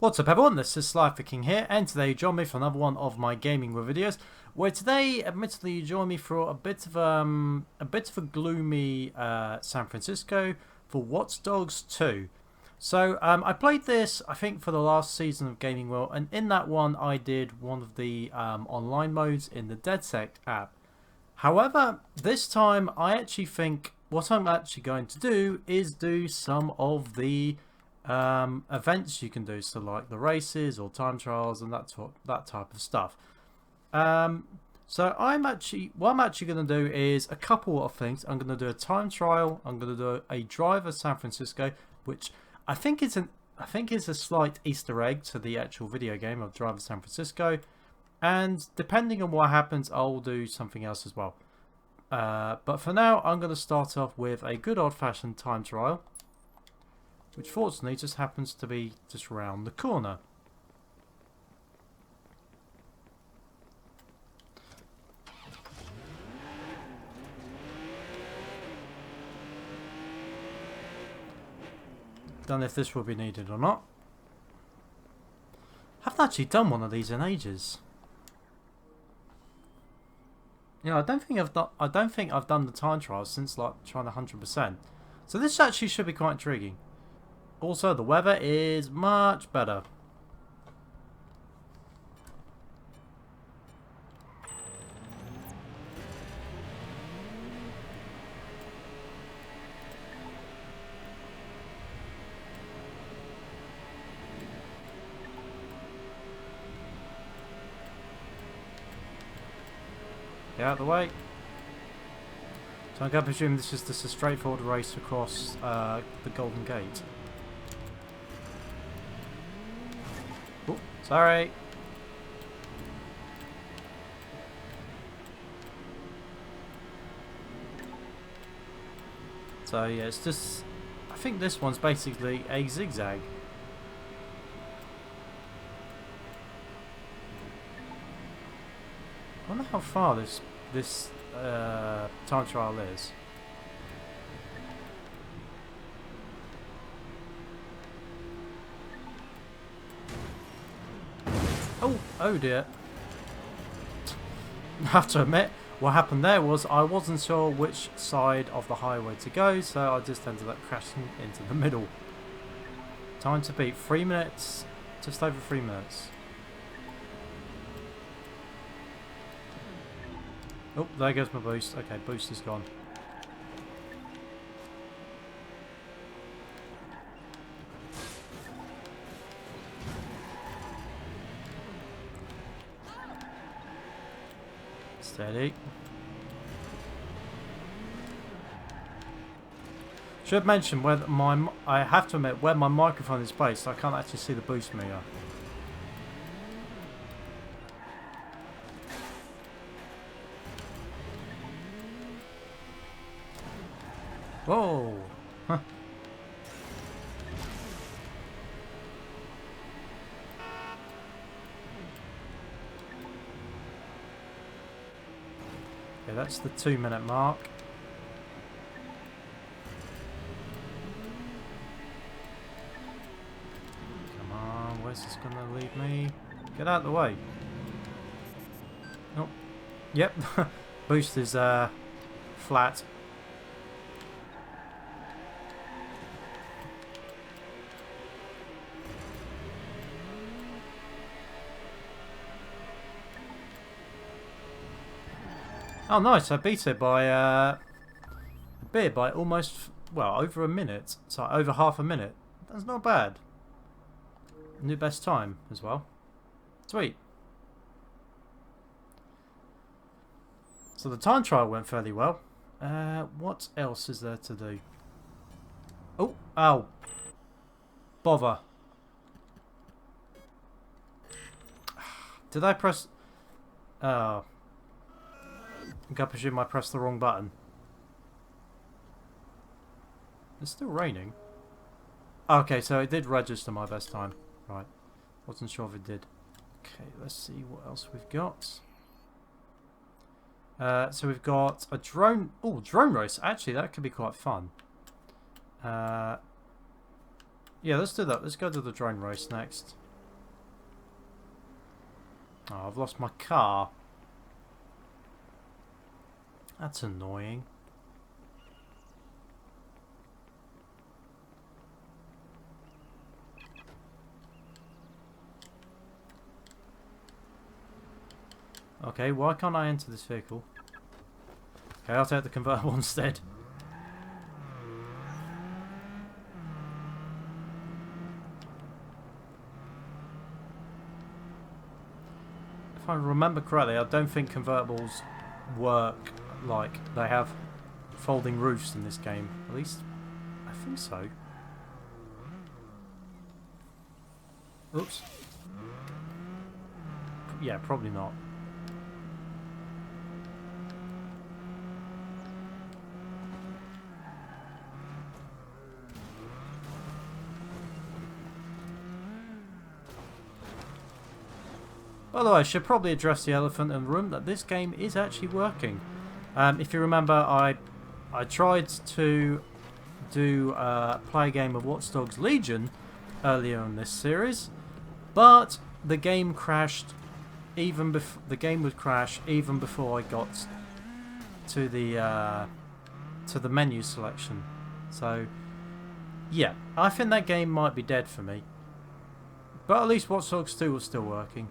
What's up everyone, this is SliferKing here, and today you join me for another one of my gaming with videos, where today, admittedly, you join me for a bit of a gloomy San Francisco for Watch Dogs 2. So I played this, I think, for the last season of Gaming World, and in that one I did one of the online modes in the DeadSec app. However, this time I actually think what I'm actually going to do is do some of the events you can do, so like the races or time trials and that type of stuff. So what I'm actually going to do is a couple of things. I'm going to do a time trial. I'm going to do a drive of San Francisco, which I think is a slight Easter egg to the actual video game of Drive of San Francisco. And depending on what happens, I'll do something else as well. But for now, I'm going to start off with a good old-fashioned time trial, which fortunately just happens to be just round the corner. Don't know if this will be needed or not. I haven't actually done one of these in ages. Yeah, I don't think I've done the time trials since like trying 100%. So this actually should be quite intriguing. Also, the weather is much better. Get out of the way. So I'm going to presume this is just a straightforward race across the Golden Gate. Oh, sorry. So yeah, it's just, I think this one's basically a zigzag. I wonder how far this time trial is. Oh dear. I have to admit, what happened there was I wasn't sure which side of the highway to go, so I just ended up crashing into the middle. Time to beat 3 minutes, just over 3 minutes. Oh, there goes my boost. Okay, boost is gone. Steady. Should mention where I have to admit where my microphone is placed, I can't actually see the boost meter. Whoa! Huh. Okay, that's the 2-minute mark. Come on, where's this gonna lead me? Get out of the way. Nope. Yep. Boost is flat. Oh nice, I beat it by almost, well, over a minute. So over half a minute. That's not bad. New best time as well. Sweet. So the time trial went fairly well. What else is there to do? Oh, ow. Bother. Did I press... Oh. I presume I pressed the wrong button. It's still raining. Okay, so it did register my best time. Right. Wasn't sure if it did. Okay, let's see what else we've got. So we've got a drone... Oh, drone race. Actually, that could be quite fun. Yeah, let's do that. Let's go to the drone race next. Oh, I've lost my car. That's annoying. Okay, why can't I enter this vehicle? Okay, I'll take the convertible instead. If I remember correctly, I don't think convertibles work like they have folding roofs in this game. At least, I think so. Oops. Yeah, probably not. By the way, I should probably address the elephant in the room that this game is actually working. If you remember, I tried to do play a game of Watch Dogs Legion earlier in this series, but the game crashed. The game would crash even before I got to the menu selection. So yeah, I think that game might be dead for me. But at least Watch Dogs 2 was still working.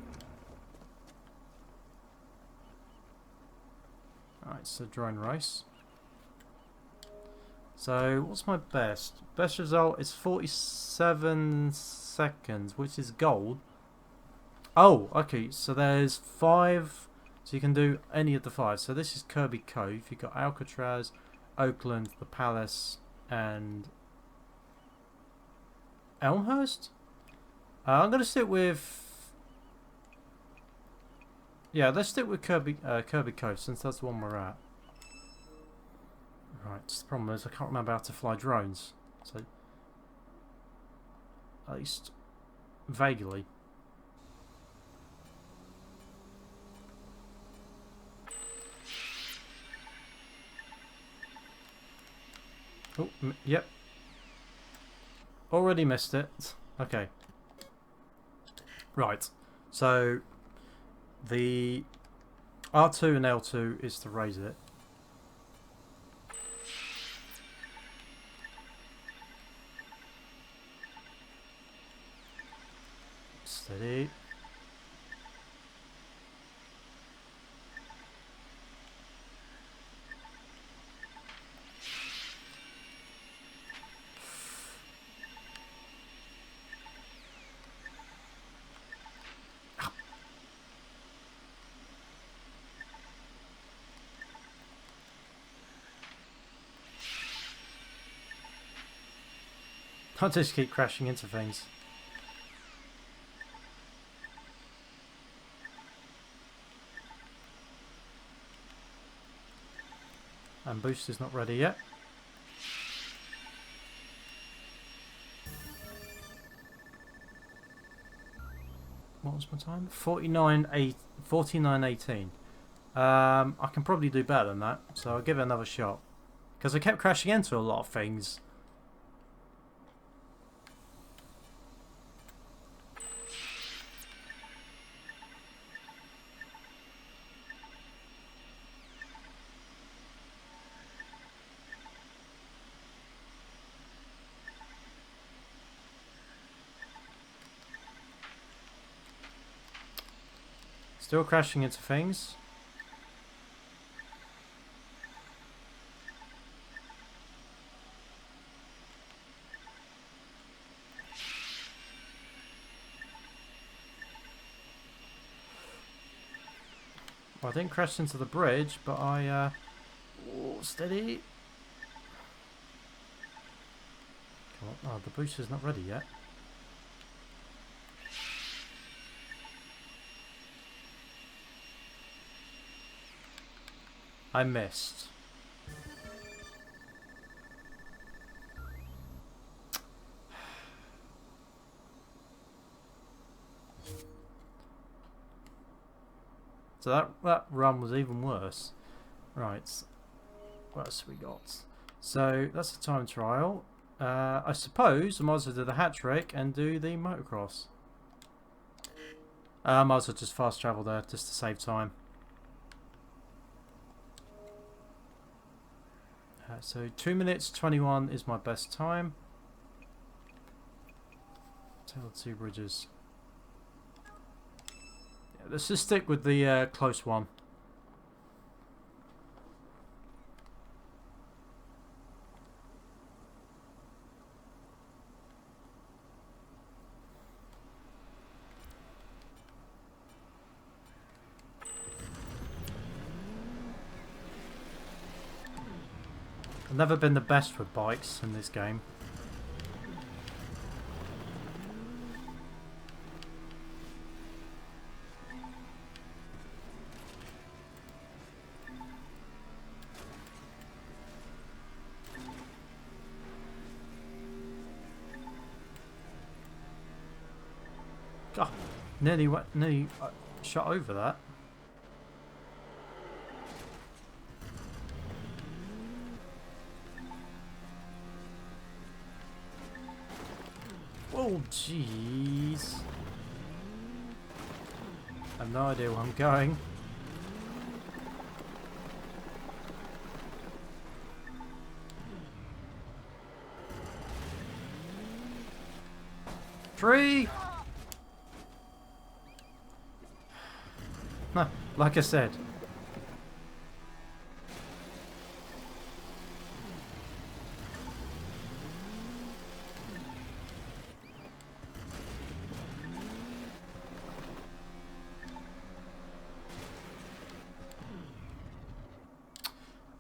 Alright, so drone race. So, what's my best? Best result is 47 seconds, which is gold. Oh, okay, so there's 5, so you can do any of the 5. So this is Kirby Cove, you've got Alcatraz, Oakland, the Palace, and Elmhurst? I'm going to stick with... Yeah, let's stick with Kirby Cove, since that's the one we're at. Right, the problem is I can't remember how to fly drones. So, at least vaguely. Oh, yep. Already missed it. Okay. Right. So, the R2 and L2 is to raise it. Steady. I just keep crashing into things. And boost is not ready yet. What was my time? 49:18. I can probably do better than that, so I'll give it another shot. Because I kept crashing into a lot of things. Still crashing into things. Well, I didn't crash into the bridge, but I... Oh, steady. Come on. Oh, the booster's not ready yet. I missed. So that run was even worse. Right. What else have we got? So that's a time trial. I suppose I might as well do the hat trick and do the motocross. I might as well just fast travel there just to save time. So 2 minutes 21 is my best time. Tell 2 bridges. Yeah, let's just stick with the close one. I've never been the best with bikes in this game. God, nearly shot over that. Oh, jeez. I have no idea where I'm going. Tree! No, like I said.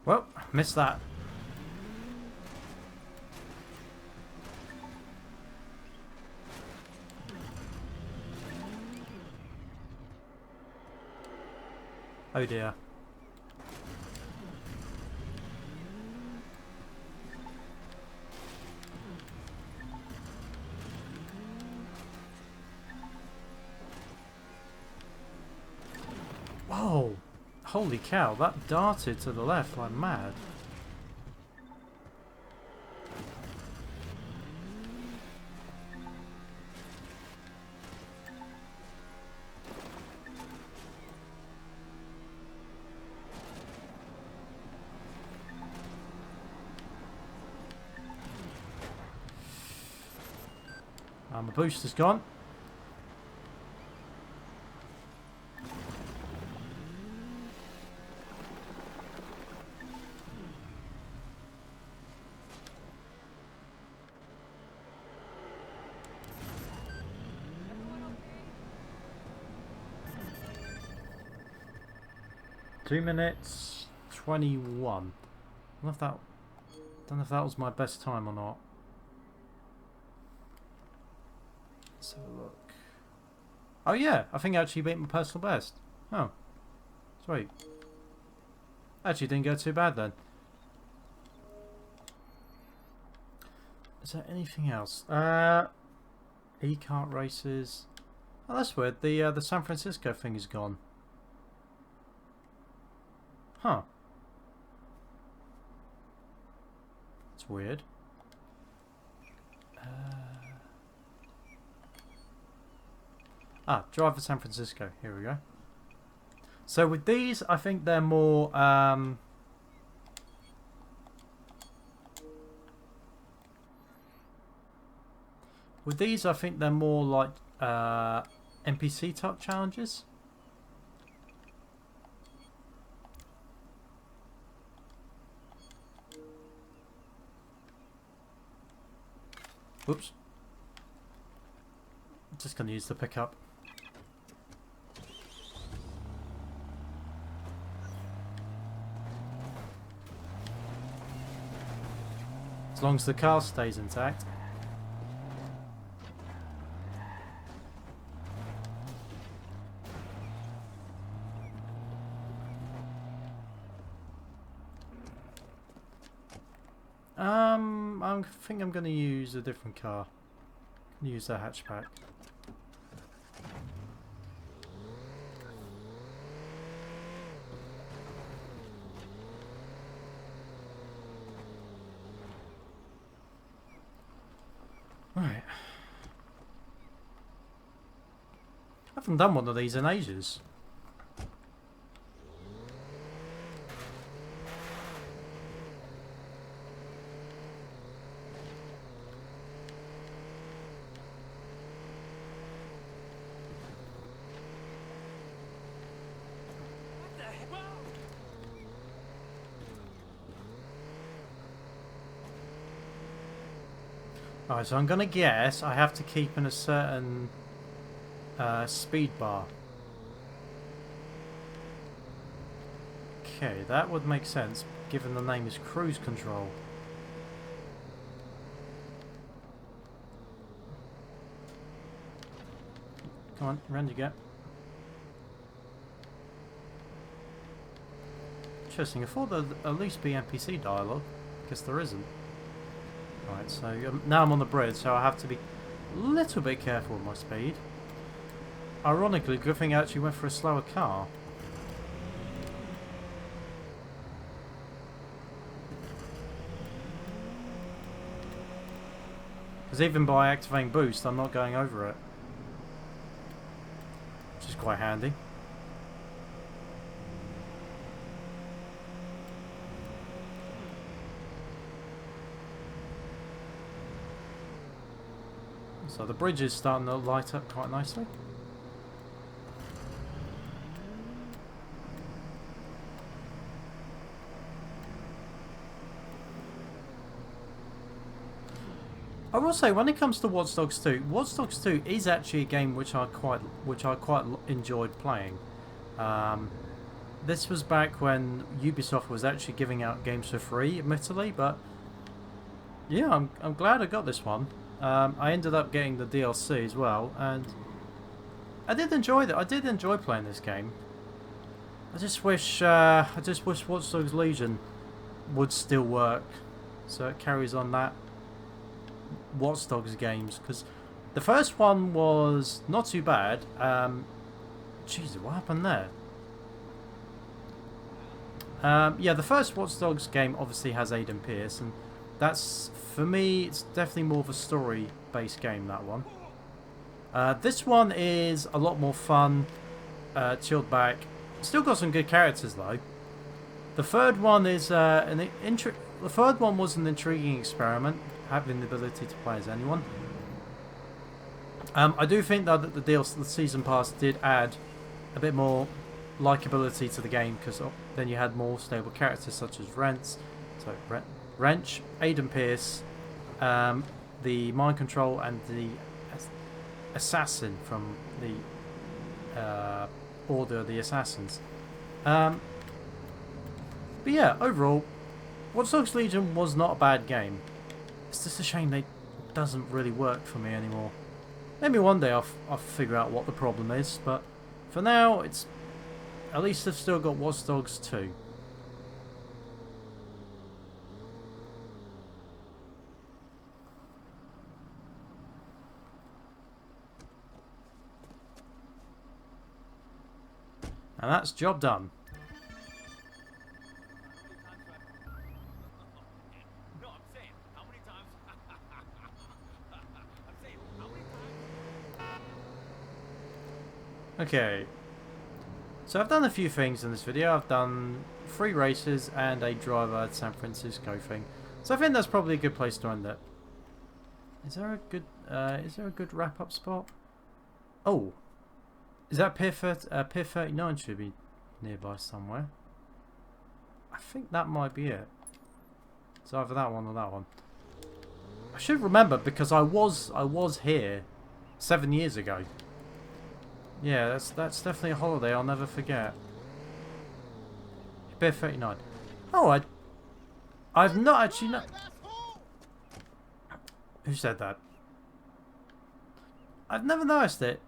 Well, missed that. Oh dear. Whoa! Holy cow, that darted to the left like mad. My booster's gone. Okay? 2 minutes 21. Don't know if that was my best time or not. Let's have a look. Oh yeah, I think I actually beat my personal best. Oh, sweet. Actually didn't go too bad then. Is there anything else? E-kart races. Oh, that's weird. The San Francisco thing is gone. Huh. That's weird. Drive for San Francisco. Here we go. So with these, I think they're more... with these, I think they're more like NPC type challenges. Whoops. Just going to use the pickup. As long as the car stays intact. I think I'm going to use a different car. Use the hatchback. Right. haven't done one of these in ages. Alright, so I'm going to guess I have to keep in a certain speed bar. Okay, that would make sense, given the name is cruise control. Come on, Randy, get. Interesting, I thought there'd at least be NPC dialogue. Guess there isn't. Right, so now I'm on the bridge, so I have to be a little bit careful with my speed. Ironically, good thing I actually went for a slower car. Because even by activating boost, I'm not going over it. Which is quite handy. So the bridge is starting to light up quite nicely. I will say, when it comes to Watch Dogs 2, Watch Dogs 2 is actually a game which I quite enjoyed playing. This was back when Ubisoft was actually giving out games for free, admittedly, but yeah, I'm glad I got this one. I ended up getting the DLC as well, and I did enjoy that. I did enjoy playing this game. I just wish Watch Dogs Legion would still work, so it carries on that Watch Dogs games, because the first one was not too bad. Jesus, what happened there? Yeah, the first Watch Dogs game obviously has Aiden Pierce, and that's, for me, it's definitely more of a story-based game, that one. This one is a lot more fun, chilled back. Still got some good characters, though. The third one is the third one was an intriguing experiment, having the ability to play as anyone. I do think, though, that the season pass did add a bit more likability to the game, because then you had more stable characters such as Wrench, Aiden Pierce, the Mind Control, and the Assassin from the Order of the Assassins. But yeah, overall, Watch Dogs Legion was not a bad game. It's just a shame it doesn't really work for me anymore. Maybe one day I'll figure out what the problem is, but for now, it's at least I've still got Watch Dogs 2. And that's job done. Okay. So I've done a few things in this video. I've done 3 races and a driver at San Francisco thing. So I think that's probably a good place to end it. Is there a good wrap-up spot? Oh. Is that Pier 39 should be nearby somewhere. I think that might be it. It's either that one or that one. I should remember, because I was here 7 years ago. Yeah, that's definitely a holiday I'll never forget. Pier 39. Oh, I've not actually Who said that? I've never noticed it.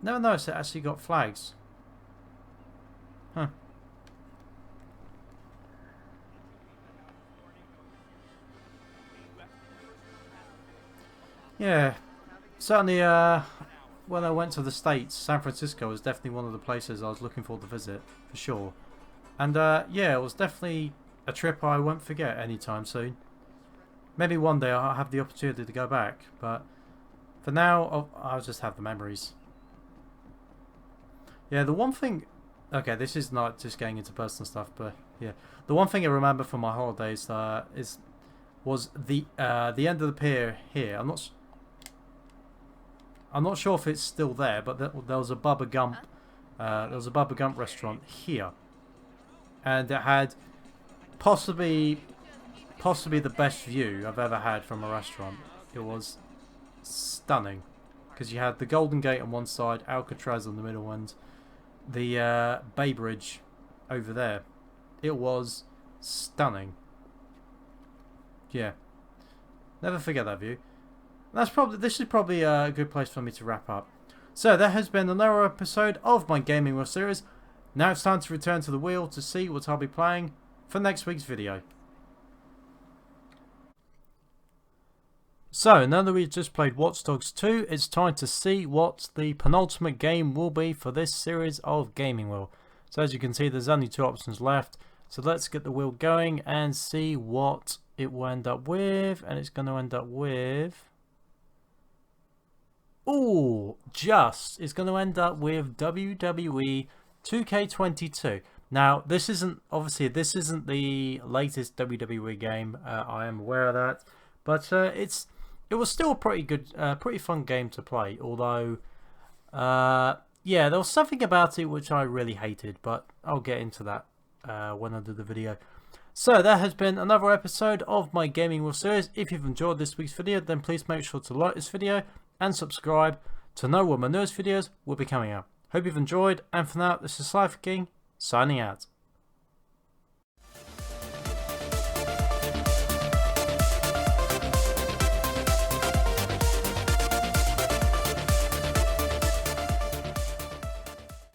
Never noticed it actually got flags. Huh. Yeah. Certainly, when I went to the States, San Francisco was definitely one of the places I was looking forward to visit, for sure. And, yeah, it was definitely a trip I won't forget anytime soon. Maybe one day I'll have the opportunity to go back, but for now, I'll just have the memories. Yeah, the one thing... Okay, this is not just getting into personal stuff, but yeah. The one thing I remember from my holidays was the end of the pier here. I'm not sure if it's still there, but there was a Bubba Gump. There was a Bubba Gump restaurant here, and it had possibly the best view I've ever had from a restaurant. It was stunning because you had the Golden Gate on one side, Alcatraz on the middle, and the Bay Bridge over there. It was stunning. Yeah, never forget that view. This is probably a good place for me to wrap up. So there has been another episode of my Gaming World series. Now it's time to return to the wheel to see what I'll be playing for next week's video. So now that we've just played Watch Dogs 2, it's time to see what the penultimate game will be for this series of Gaming Wheel. So as you can see, there's only 2 options left. So let's get the wheel going and see what it will end up with. And it's going to end up with... Ooh, it's going to end up with WWE 2K22. Now, this isn't the latest WWE game. I am aware of that, but it was still a pretty good, pretty fun game to play. Although, yeah, there was something about it which I really hated, but I'll get into that when I do the video. So that has been another episode of my Gaming World series. If you've enjoyed this week's video, then please make sure to like this video and subscribe to know when my newest videos will be coming out. Hope you've enjoyed, and for now, this is SliferKing signing out.